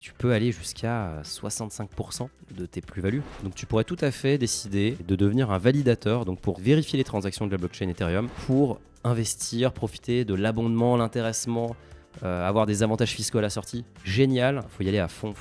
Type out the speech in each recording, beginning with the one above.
tu peux aller jusqu'à 65% de tes plus-values. Donc tu pourrais tout à fait décider de devenir un validateur, donc pour vérifier les transactions de la blockchain Ethereum, pour investir, profiter de l'abondement, l'intéressement, avoir des avantages fiscaux à la sortie. Génial, il faut y aller à fond.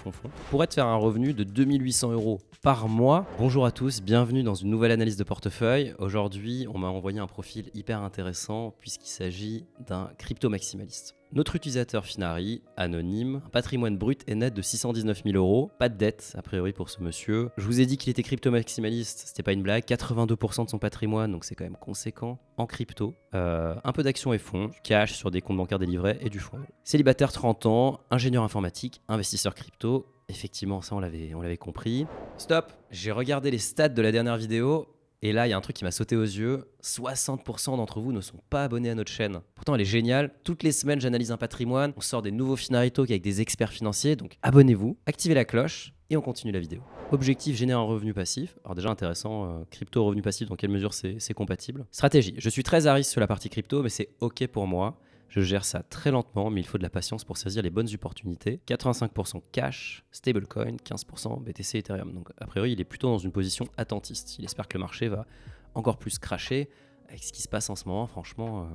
Pourrait te faire un revenu de 2800 € par mois. Bonjour à tous, bienvenue dans une nouvelle analyse de portefeuille. Aujourd'hui, on m'a envoyé un profil hyper intéressant puisqu'il s'agit d'un crypto-maximaliste. Notre utilisateur Finari, anonyme, un patrimoine brut et net de 619 000 €. Pas de dette, a priori, pour ce monsieur. Je vous ai dit qu'il était crypto-maximaliste, c'était pas une blague. 82% de son patrimoine, donc c'est quand même conséquent, en crypto. Un peu d'actions et fonds, du cash sur des comptes bancaires délivrés et du fonds. Célibataire, 30 ans, ingénieur informatique, investisseur crypto. Effectivement, ça, on l'avait compris. Stop, j'ai regardé les stats de la dernière vidéo. Et là, il y a un truc qui m'a sauté aux yeux. 60% d'entre vous ne sont pas abonnés à notre chaîne. Pourtant, elle est géniale. Toutes les semaines, j'analyse un patrimoine. On sort des nouveaux Finari Talk avec des experts financiers. Donc, abonnez-vous, activez la cloche et on continue la vidéo. Objectif, générer un revenu passif. Alors déjà intéressant, crypto, revenu passif, dans quelle mesure c'est compatible. Stratégie, je suis très à risque sur la partie crypto, mais c'est OK pour moi. Je gère ça très lentement, mais il faut de la patience pour saisir les bonnes opportunités. 85% cash, stablecoin, 15% BTC Ethereum. Donc a priori, il est plutôt dans une position attentiste. Il espère que le marché va encore plus crasher. Avec ce qui se passe en ce moment, franchement,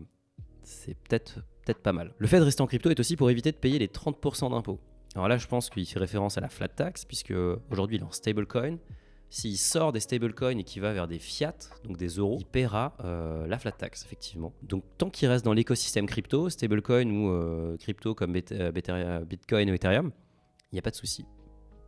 c'est peut-être pas mal. Le fait de rester en crypto est aussi pour éviter de payer les 30% d'impôts. Alors là, je pense qu'il fait référence à la flat tax, puisque aujourd'hui, il est en stablecoin. S'il sort des stablecoins et qu'il va vers des fiat, donc des euros, il paiera la flat tax, effectivement. Donc tant qu'il reste dans l'écosystème crypto, stablecoin ou crypto comme Bitcoin ou Ethereum, il n'y a pas de souci.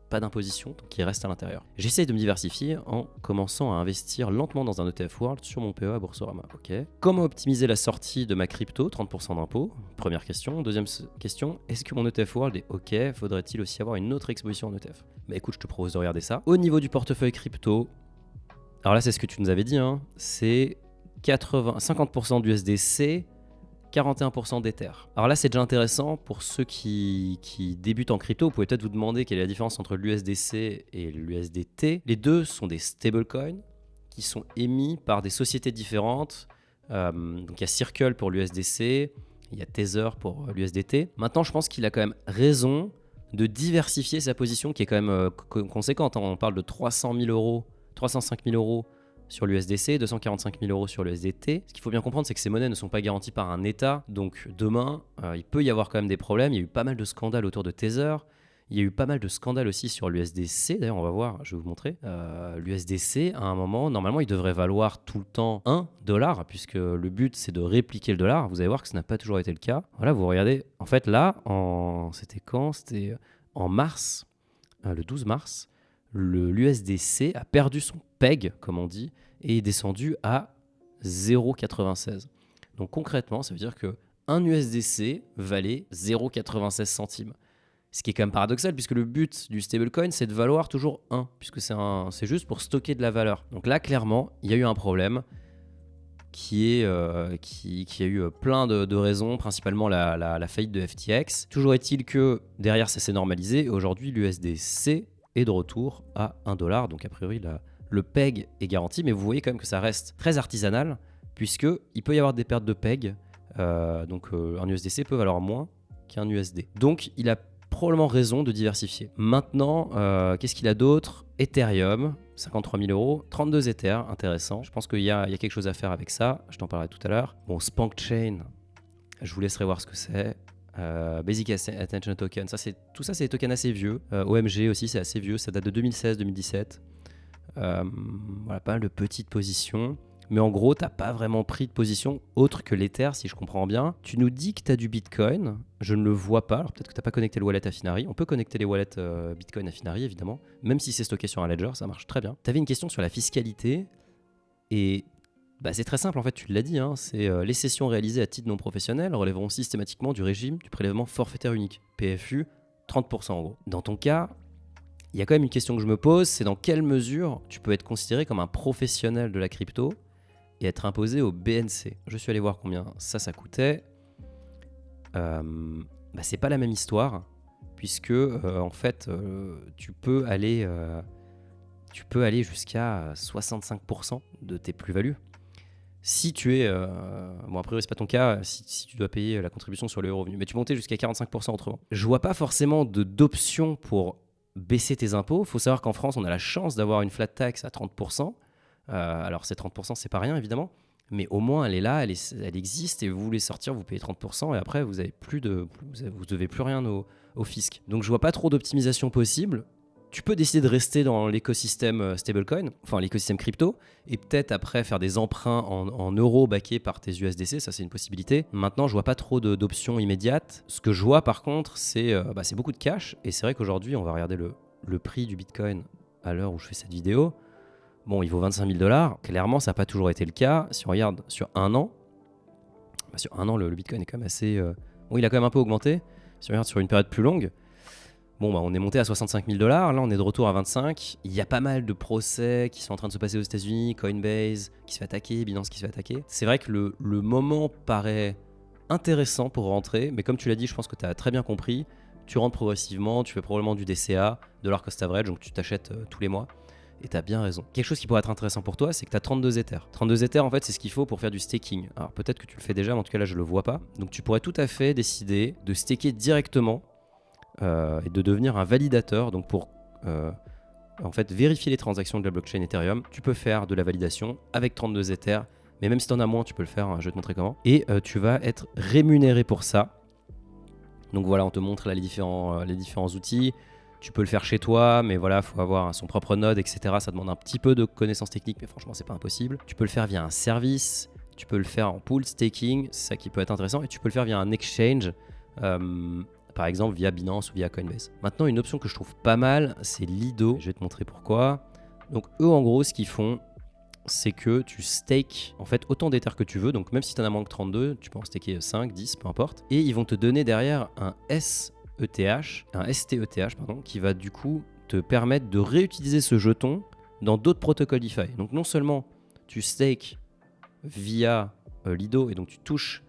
Pas d'imposition, donc il reste à l'intérieur. J'essaie de me diversifier en commençant à investir lentement dans un ETF World sur mon PEA Boursorama. Ok. Comment optimiser la sortie de ma crypto, 30% d'impôt? Première question. Deuxième question, est-ce que mon ETF World est ok? Faudrait-il aussi avoir une autre exposition en ETF? Bah écoute, je te propose de regarder ça. Au niveau du portefeuille crypto, alors là c'est ce que tu nous avais dit, hein, c'est 50% d'USDC, 41% d'Ether. Alors là, c'est déjà intéressant pour ceux qui débutent en crypto. Vous pouvez peut-être vous demander quelle est la différence entre l'USDC et l'USDT. Les deux sont des stablecoins qui sont émis par des sociétés différentes. Donc il y a Circle pour l'USDC, il y a Tether pour l'USDT. Maintenant, je pense qu'il a quand même raison de diversifier sa position qui est quand même conséquente. On parle de 300 000 €, 305 000 € sur l'USDC, 245 000 € sur l'USDT. Ce qu'il faut bien comprendre, c'est que ces monnaies ne sont pas garanties par un État. Donc demain, il peut y avoir quand même des problèmes. Il y a eu pas mal de scandales autour de Tether. Il y a eu pas mal de scandales aussi sur l'USDC. D'ailleurs, on va voir, je vais vous montrer. L'USDC, à un moment, normalement, il devrait valoir tout le temps $1, puisque le but, c'est de répliquer le dollar. Vous allez voir que ça n'a pas toujours été le cas. Voilà, vous regardez. En fait, là, c'était quand? C'était en mars, le 12 mars. L'USDC a perdu son PEG, comme on dit, et est descendu à 0,96. Donc concrètement, ça veut dire qu'un USDC valait 0,96 centimes. Ce qui est quand même paradoxal, puisque le but du stablecoin, c'est de valoir toujours 1, puisque c'est juste pour stocker de la valeur. Donc là, clairement, il y a eu un problème qui a eu plein de raisons, principalement la faillite de FTX. Toujours est-il que derrière, ça s'est normalisé, et aujourd'hui, l'USDC est de retour à $1. Donc a priori, le PEG est garanti, mais vous voyez quand même que ça reste très artisanal, puisqu'il peut y avoir des pertes de PEG. Donc un USDC peut valoir moins qu'un USD. Donc il a probablement raison de diversifier. Maintenant, qu'est-ce qu'il a d'autre? Ethereum, 53 000 €, 32 Ether, intéressant. Je pense qu'il y a quelque chose à faire avec ça, je t'en parlerai tout à l'heure. Bon, Spankchain, je vous laisserai voir ce que c'est. Basic Attention Token, tout ça c'est des tokens assez vieux. OMG aussi c'est assez vieux, ça date de 2016-2017. Voilà, pas mal de petites positions. Mais en gros, t'as pas vraiment pris de position autre que l'Ether, si je comprends bien. Tu nous dis que tu as du Bitcoin, je ne le vois pas. Alors peut-être que tu n'as pas connecté le wallet à Finari. On peut connecter les wallets Bitcoin à Finari, évidemment. Même si c'est stocké sur un ledger, ça marche très bien. Tu avais une question sur la fiscalité. Et c'est très simple, en fait, tu l'as dit. Hein, c'est les cessions réalisées à titre non professionnel relèveront systématiquement du régime du prélèvement forfaitaire unique. PFU, 30% en gros. Dans ton cas, il y a quand même une question que je me pose, c'est dans quelle mesure tu peux être considéré comme un professionnel de la crypto et être imposé au BNC. Je suis allé voir combien ça coûtait. C'est pas la même histoire, puisque en fait, tu peux aller jusqu'à 65% de tes plus-values. Si tu es, bon, a priori c'est pas ton cas, si tu dois payer la contribution sur le revenu, mais tu montais jusqu'à 45% autrement. Je vois pas forcément d'option pour baisser tes impôts. Il faut savoir qu'en France, on a la chance d'avoir une flat tax à 30%. Alors ces 30%, c'est pas rien évidemment, mais au moins elle est là, elle existe, et vous voulez sortir, vous payez 30%, et après vous devez plus rien au fisc. Donc je vois pas trop d'optimisation possible. Tu peux décider de rester dans l'écosystème stablecoin, enfin l'écosystème crypto, et peut-être après faire des emprunts en euros backés par tes USDC, ça c'est une possibilité. Maintenant, je vois pas trop d'options immédiates. Ce que je vois par contre, c'est beaucoup de cash, et c'est vrai qu'aujourd'hui, on va regarder le prix du Bitcoin à l'heure où je fais cette vidéo. Bon, il vaut 25 000 $. Clairement, ça n'a pas toujours été le cas. Si on regarde sur un an, le Bitcoin est quand même assez... Bon, il a quand même un peu augmenté. Si on regarde sur une période plus longue, bon, on est monté à 65 000 $. Là, on est de retour à 25. Il y a pas mal de procès qui sont en train de se passer aux États-Unis. Coinbase qui se fait attaquer, Binance qui se fait attaquer. C'est vrai que le moment paraît intéressant pour rentrer, mais comme tu l'as dit, je pense que tu as très bien compris. Tu rentres progressivement, tu fais probablement du DCA, dollar cost average, donc tu t'achètes tous les mois. Et tu as bien raison. Quelque chose qui pourrait être intéressant pour toi, c'est que tu as 32 Ethers. 32 Ethers, en fait, c'est ce qu'il faut pour faire du staking. Alors peut-être que tu le fais déjà, mais en tout cas là, je le vois pas. Donc tu pourrais tout à fait décider de staker directement et de devenir un validateur. Donc pour en fait vérifier les transactions de la blockchain Ethereum, tu peux faire de la validation avec 32 Ethers. Mais même si tu en as moins, tu peux le faire. Je vais te montrer comment. Et tu vas être rémunéré pour ça. Donc voilà, on te montre là les différents outils. Tu peux le faire chez toi, mais voilà, il faut avoir son propre node, etc. Ça demande un petit peu de connaissances techniques, mais franchement, c'est pas impossible. Tu peux le faire via un service, tu peux le faire en pool staking, c'est ça qui peut être intéressant, et tu peux le faire via un exchange, par exemple via Binance ou via Coinbase. Maintenant, une option que je trouve pas mal, c'est Lido. Je vais te montrer pourquoi. Donc eux, en gros, ce qu'ils font, c'est que tu stakes en fait autant d'Ethers que tu veux. Donc même si tu en as moins que 32, tu peux en staker 5, 10, peu importe. Et ils vont te donner derrière un STETH, qui va du coup te permettre de réutiliser ce jeton dans d'autres protocoles DeFi. Donc non seulement tu stakes via Lido, et donc tu touches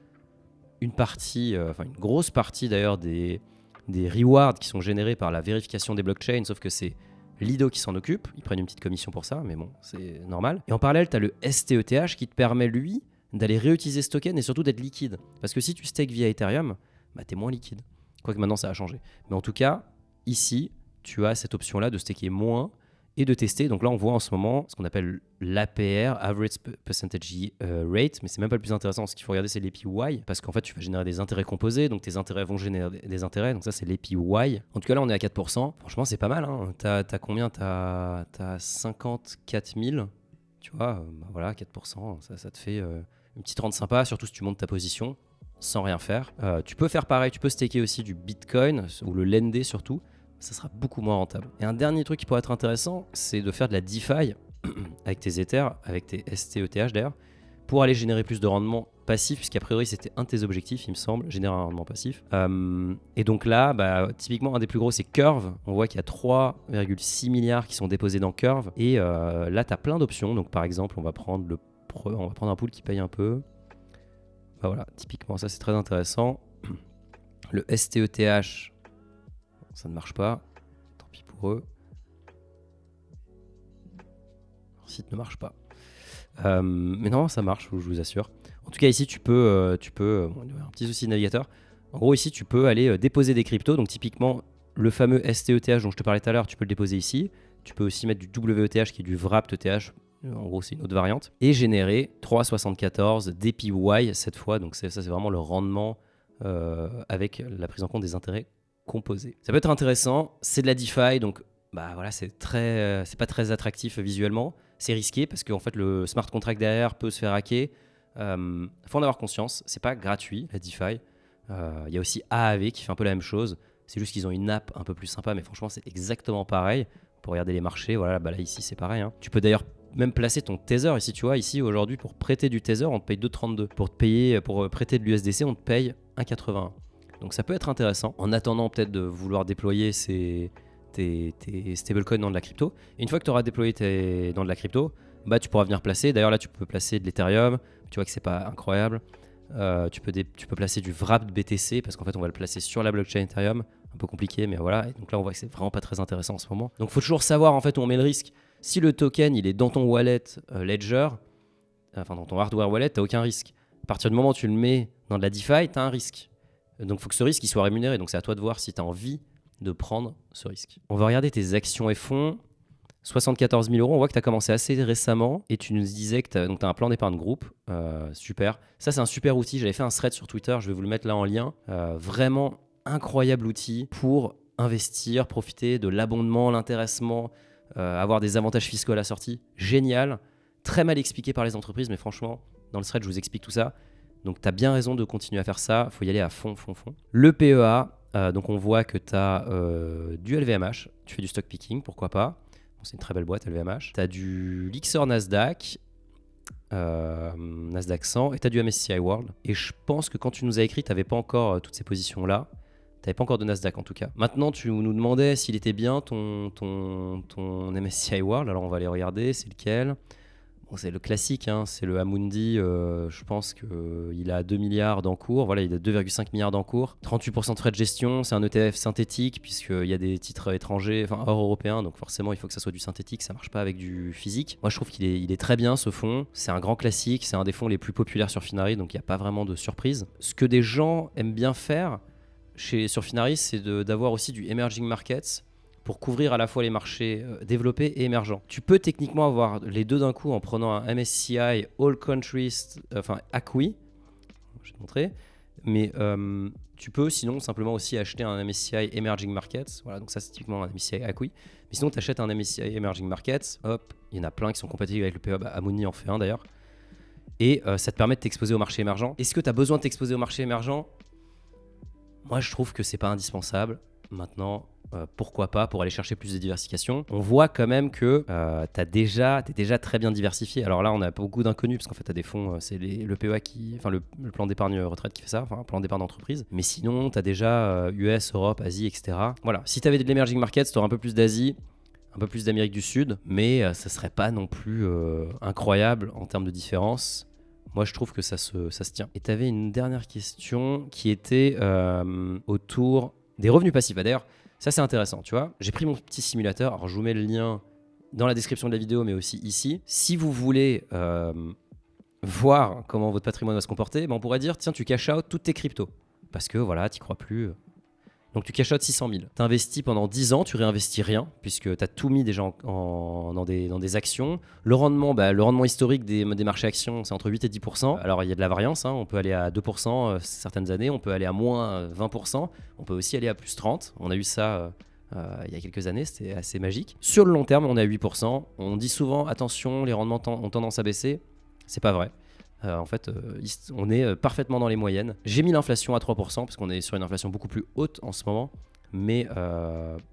une partie, une grosse partie d'ailleurs des rewards qui sont générés par la vérification des blockchains, sauf que c'est Lido qui s'en occupe, ils prennent une petite commission pour ça, mais bon, c'est normal. Et en parallèle, tu as le STETH qui te permet, lui, d'aller réutiliser ce token et surtout d'être liquide. Parce que si tu stakes via Ethereum, tu es moins liquide. Quoique maintenant ça a changé. Mais en tout cas, ici, tu as cette option-là de staker moins et de tester. Donc là, on voit en ce moment ce qu'on appelle l'APR, Average Percentage Rate, mais c'est même pas le plus intéressant. Ce qu'il faut regarder, c'est l'APY, parce qu'en fait, tu vas générer des intérêts composés, donc tes intérêts vont générer des intérêts. Donc ça, c'est l'APY. En tout cas, là, on est à 4%. Franchement, c'est pas mal. Hein. T'as combien? T'as 54 000. Tu vois, voilà, 4%, ça te fait une petite rente sympa, surtout si tu montes ta position sans rien faire. Tu peux faire pareil, tu peux staker aussi du Bitcoin, ou le lender surtout, ça sera beaucoup moins rentable. Et un dernier truc qui pourrait être intéressant, c'est de faire de la DeFi avec tes Ethers, avec tes STETH d'ailleurs, pour aller générer plus de rendement passif, puisqu'a priori c'était un de tes objectifs, il me semble, générer un rendement passif. Et donc là, typiquement un des plus gros, c'est Curve. On voit qu'il y a 3,6 milliards qui sont déposés dans Curve, et là tu as plein d'options. Donc par exemple, on va prendre un pool qui paye un peu. Voilà, typiquement, ça c'est très intéressant. Le STETH, ça ne marche pas. Tant pis pour eux. Leur site ne marche pas. Mais non, ça marche, je vous assure. En tout cas, ici, tu peux un petit souci de navigateur. En gros, ici, tu peux aller déposer des cryptos. Donc, typiquement, le fameux STETH dont je te parlais tout à l'heure, tu peux le déposer ici. Tu peux aussi mettre du WETH qui est du WRAP-ETH. En gros, c'est une autre variante. Et générer 3,74 d'APY cette fois. Donc, ça, c'est vraiment le rendement avec la prise en compte des intérêts composés. Ça peut être intéressant. C'est de la DeFi. Donc, voilà, c'est pas très attractif visuellement. C'est risqué parce qu'en fait, le smart contract derrière peut se faire hacker. Faut en avoir conscience. C'est pas gratuit, la DeFi. Il y a aussi AAV qui fait un peu la même chose. C'est juste qu'ils ont une app un peu plus sympa. Mais franchement, c'est exactement pareil. Pour regarder les marchés, voilà, là ici c'est pareil. Hein. Tu peux d'ailleurs même placer ton Tether ici, tu vois, ici aujourd'hui pour prêter du Tether on te paye 2,32. Pour prêter de l'USDC on te paye 1,81. Donc ça peut être intéressant en attendant peut-être de vouloir déployer tes stablecoins dans de la crypto. Et une fois que tu auras déployé dans de la crypto, tu pourras venir placer. D'ailleurs là tu peux placer de l'Ethereum, tu vois que c'est pas incroyable. Tu peux placer du wrapped BTC parce qu'en fait on va le placer sur la blockchain Ethereum, un peu compliqué mais voilà. Et donc là on voit que c'est vraiment pas très intéressant en ce moment. Donc il faut toujours savoir en fait où on met le risque. Si le token il est dans ton wallet Ledger, enfin dans ton hardware wallet, tu n'as aucun risque. À partir du moment où tu le mets dans de la DeFi, tu as un risque. Donc il faut que ce risque il soit rémunéré. Donc c'est à toi de voir si tu as envie de prendre ce risque. On va regarder tes actions et fonds. 74 000 euros, on voit que tu as commencé assez récemment et tu nous disais que tu as un plan d'épargne groupe. Super. Ça, c'est un super outil. J'avais fait un thread sur Twitter, je vais vous le mettre là en lien. Vraiment incroyable outil pour investir, profiter de l'abondement, l'intéressement, avoir des avantages fiscaux à la sortie. Génial. Très mal expliqué par les entreprises, mais franchement, dans le thread, je vous explique tout ça. Donc, tu as bien raison de continuer à faire ça. Il faut y aller à fond. Le PEA, donc on voit que tu as du LVMH. Tu fais du stock picking, pourquoi pas. C'est une très belle boîte, LVMH. Tu as du Lixor Nasdaq, Nasdaq 100, et tu as du MSCI World. Et je pense que quand tu nous as écrit, tu n'avais pas encore toutes ces positions-là. Tu n'avais pas encore de Nasdaq en tout cas. Maintenant, tu nous demandais s'il était bien ton MSCI World. Alors on va aller regarder, c'est lequel. Bon, c'est le classique, hein, c'est le Amundi. Je pense qu'il a 2 milliards d'encours. Voilà, il a 2,5 milliards d'encours. 38% de frais de gestion. C'est un ETF synthétique, puisqu'il y a des titres étrangers, enfin hors européens. Donc forcément, il faut que ça soit du synthétique. Ça ne marche pas avec du physique. Moi, je trouve qu'il est très bien ce fonds. C'est un grand classique. C'est un des fonds les plus populaires sur Finari. Donc il n'y a pas vraiment de surprise. Ce que des gens aiment bien faire sur Finari, c'est d'avoir aussi du emerging markets, pour couvrir à la fois les marchés développés et émergents. Tu peux techniquement avoir les deux d'un coup en prenant un MSCI All Countries, enfin ACWI, je vais te montrer, mais tu peux sinon simplement aussi acheter un MSCI Emerging Markets, voilà, donc ça c'est typiquement un MSCI ACWI, mais sinon tu achètes un MSCI Emerging Markets, hop, il y en a plein qui sont compatibles avec le PEA, Amundi en fait un d'ailleurs, et ça te permet de t'exposer au marché émergent. Est-ce que tu as besoin de t'exposer au marché émergent ? Moi je trouve que c'est pas indispensable. Maintenant, pourquoi pas pour aller chercher plus de diversification. On voit quand même que t'es déjà très bien diversifié. Alors là, on a beaucoup d'inconnus parce qu'en fait, tu as des fonds, c'est le PEA le plan d'épargne retraite qui fait ça, enfin, un plan d'épargne d'entreprise. Mais sinon, tu as déjà US, Europe, Asie, etc. Voilà. Si tu avais de l'emerging markets, tu aurais un peu plus d'Asie, un peu plus d'Amérique du Sud, mais ça serait pas non plus incroyable en termes de différence. Moi, je trouve que ça se tient. Et tu avais une dernière question qui était autour des revenus passifs. D'ailleurs, ça, c'est intéressant, tu vois. J'ai pris mon petit simulateur. Alors, je vous mets le lien dans la description de la vidéo, mais aussi ici. Si vous voulez voir comment votre patrimoine va se comporter, on pourrait dire, tiens, tu cash out toutes tes cryptos. Parce que, voilà, tu n'y crois plus. Donc, tu cash out 600 000. Tu investis pendant 10 ans, tu réinvestis rien, puisque tu as tout mis déjà dans des actions. Le rendement historique des marchés actions, c'est entre 8 et 10%. Alors, il y a de la variance, hein. On peut aller à 2% certaines années, on peut aller à moins 20%, on peut aussi aller à plus 30%. On a eu ça il y a quelques années, c'était assez magique. Sur le long terme, on est à 8%. On dit souvent, attention, les rendements ont tendance à baisser. C'est pas vrai. En fait, on est parfaitement dans les moyennes. J'ai mis l'inflation à 3%, parce qu'on est sur une inflation beaucoup plus haute en ce moment. Mais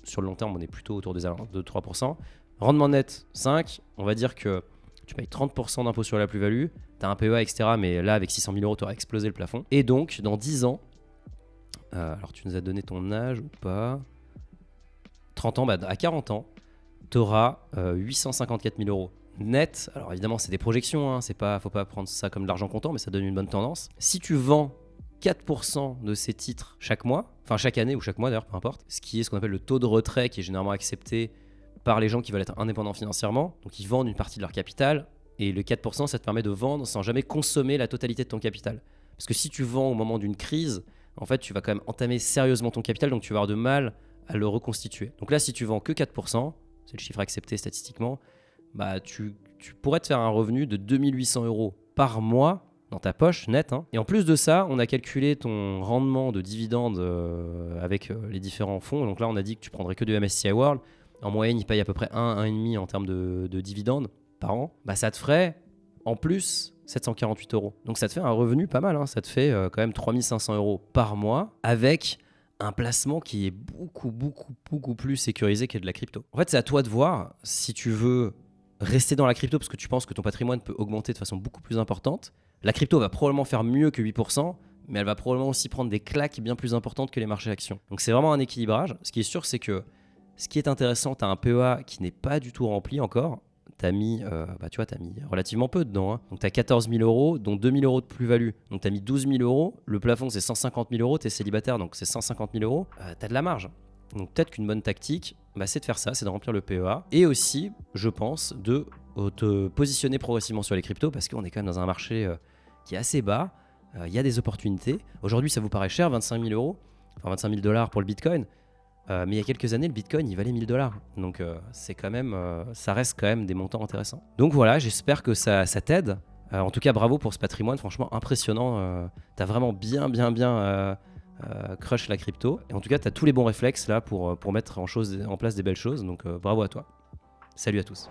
sur le long terme, on est plutôt autour des alentours de 3%. Rendement net, 5. On va dire que tu payes 30% d'impôt sur la plus-value. Tu as un PEA, etc. Mais là, avec 600 000 euros, tu auras explosé le plafond. Et donc, dans 10 ans, alors tu nous as donné ton âge ou pas ? 30 ans, à 40 ans, tu auras 854 000 euros. Net, alors évidemment c'est des projections, hein, faut pas prendre ça comme de l'argent comptant, mais ça donne une bonne tendance. Si tu vends 4% de ces titres chaque mois, enfin chaque année ou chaque mois d'ailleurs, peu importe, ce qui est ce qu'on appelle le taux de retrait qui est généralement accepté par les gens qui veulent être indépendants financièrement, donc ils vendent une partie de leur capital, et le 4% ça te permet de vendre sans jamais consommer la totalité de ton capital. Parce que si tu vends au moment d'une crise, en fait tu vas quand même entamer sérieusement ton capital, donc tu vas avoir de mal à le reconstituer. Donc là si tu vends que 4%, c'est le chiffre accepté statistiquement, tu pourrais te faire un revenu de 2800 euros par mois dans ta poche net. Hein. Et en plus de ça, on a calculé ton rendement de dividendes avec les différents fonds. Donc là, on a dit que tu prendrais que du MSCI World. En moyenne, il paye à peu près 1,5 en termes de dividendes par an. Ça te ferait en plus 748 euros. Donc ça te fait un revenu pas mal. Hein. Ça te fait quand même 3500 euros par mois avec un placement qui est beaucoup plus sécurisé que de la crypto. En fait, c'est à toi de voir si tu veux rester dans la crypto parce que tu penses que ton patrimoine peut augmenter de façon beaucoup plus importante. La crypto va probablement faire mieux que 8%, mais elle va probablement aussi prendre des claques bien plus importantes que les marchés actions. Donc c'est vraiment un équilibrage. Ce qui est sûr, c'est que ce qui est intéressant, tu as un PEA qui n'est pas du tout rempli encore. Tu as mis, t'as mis relativement peu dedans. Hein. Donc tu as 14 000 euros, dont 2 000 euros de plus-value. Donc tu as mis 12 000 euros. Le plafond, c'est 150 000 euros. Tu es célibataire, donc c'est 150 000 euros. Tu as de la marge. Donc peut-être qu'une bonne tactique, c'est de faire ça, c'est de remplir le PEA. Et aussi, je pense, de te positionner progressivement sur les cryptos parce qu'on est quand même dans un marché qui est assez bas. Il y a des opportunités. Aujourd'hui, ça vous paraît cher, 25 000 euros, enfin 25 000 dollars pour le Bitcoin. Mais il y a quelques années, le Bitcoin, il valait 1000 dollars. Donc, c'est quand même, ça reste quand même des montants intéressants. Donc voilà, j'espère que ça t'aide. En tout cas, bravo pour ce patrimoine, franchement impressionnant. T'as vraiment bien crush la crypto. Et en tout cas, t'as tous les bons réflexes là pour mettre en place des belles choses. Donc, bravo à toi. Salut à tous.